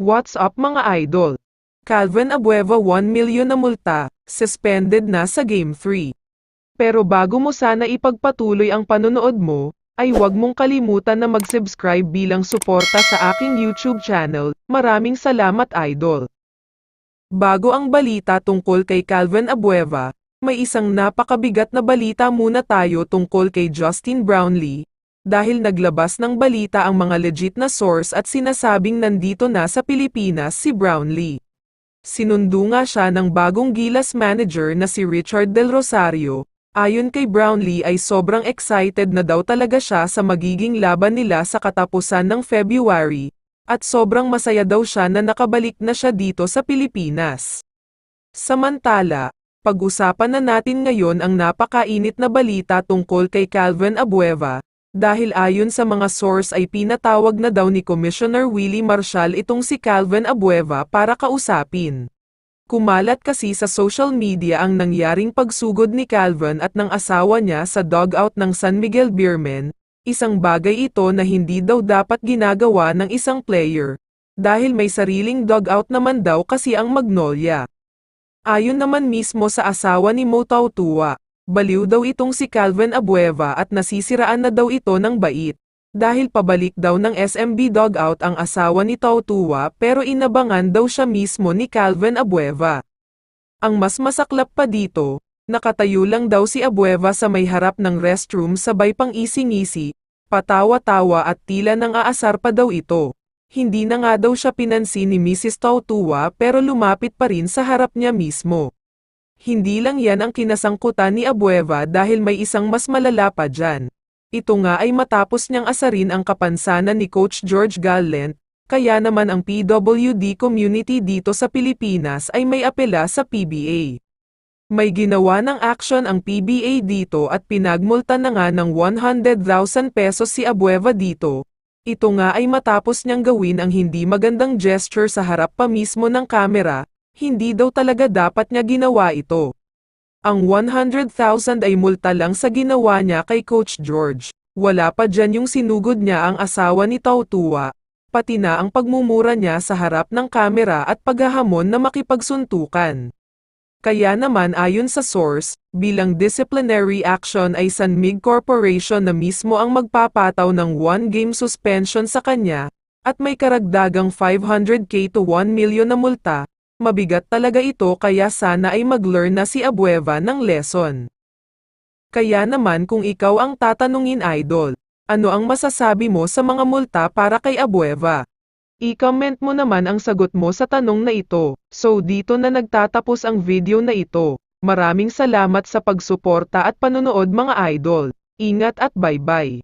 What's up mga idol? Calvin Abueva 1 million na multa, suspended na sa Game 3. Pero bago mo sana ipagpatuloy ang panonood mo, ay huwag mong kalimutan na mag-subscribe bilang suporta sa aking YouTube channel. Maraming salamat idol. Bago ang balita tungkol kay Calvin Abueva, may isang napakabigat na balita muna tayo tungkol kay Justin Brownlee. Dahil naglabas ng balita ang mga legit na source at sinasabing nandito na sa Pilipinas si Brownlee. Sinundo nga siya ng bagong Gilas manager na si Richard Del Rosario. Ayon kay Brownlee ay sobrang excited na daw talaga siya sa magiging laban nila sa katapusan ng February, at sobrang masaya daw siya na nakabalik na siya dito sa Pilipinas. Samantala, pag-usapan na natin ngayon ang napakainit na balita tungkol kay Calvin Abueva. Dahil ayon sa mga source ay pinatawag na daw ni Commissioner Willie Marcial itong si Calvin Abueva para kausapin. Kumalat kasi sa social media ang nangyaring pagsugod ni Calvin at ng asawa niya sa dugout ng San Miguel Beermen, isang bagay ito na hindi daw dapat ginagawa ng isang player, dahil may sariling dugout naman daw kasi ang Magnolia. Ayon naman mismo sa asawa ni Mo Tautua, baliw daw itong si Calvin Abueva at nasisiraan na daw ito ng bait. Dahil pabalik daw ng SMB dugout ang asawa ni Tautua pero inabangan daw siya mismo ni Calvin Abueva. Ang mas masaklap pa dito, nakatayo lang daw si Abueva sa may harap ng restroom sabay pang ising-isi, patawa-tawa at tila nang aasar pa daw ito. Hindi na nga daw siya pinansin ni Mrs. Tautua pero lumapit pa rin sa harap niya mismo. Hindi lang yan ang kinasangkutan ni Abueva dahil may isang mas malala pa dyan. Ito nga ay matapos niyang asarin ang kapansanan ni Coach George Gallant, kaya naman ang PWD community dito sa Pilipinas ay may apela sa PBA. May ginawa ng action ang PBA dito at pinagmulta na nga ng 100,000 pesos si Abueva dito. Ito nga ay matapos niyang gawin ang hindi magandang gesture sa harap pa mismo ng kamera. Hindi daw talaga dapat niya ginawa ito. Ang 100,000 ay multa lang sa ginawa niya kay Coach George. Wala pa dyan yung sinugod niya ang asawa ni Tautua, pati na ang pagmumura niya sa harap ng kamera at paghahamon na makipagsuntukan. Kaya naman ayon sa source, bilang disciplinary action ay San Mig Corporation na mismo ang magpapataw ng 1-game suspension sa kanya, at may karagdagang 500k to 1 million na multa. Mabigat talaga ito kaya sana ay mag-learn na si Abueva ng lesson. Kaya naman kung ikaw ang tatanungin idol, ano ang masasabi mo sa mga multa para kay Abueva? I-comment mo naman ang sagot mo sa tanong na ito. So dito na nagtatapos ang video na ito. Maraming salamat sa pagsuporta at panonood mga idol. Ingat at bye-bye.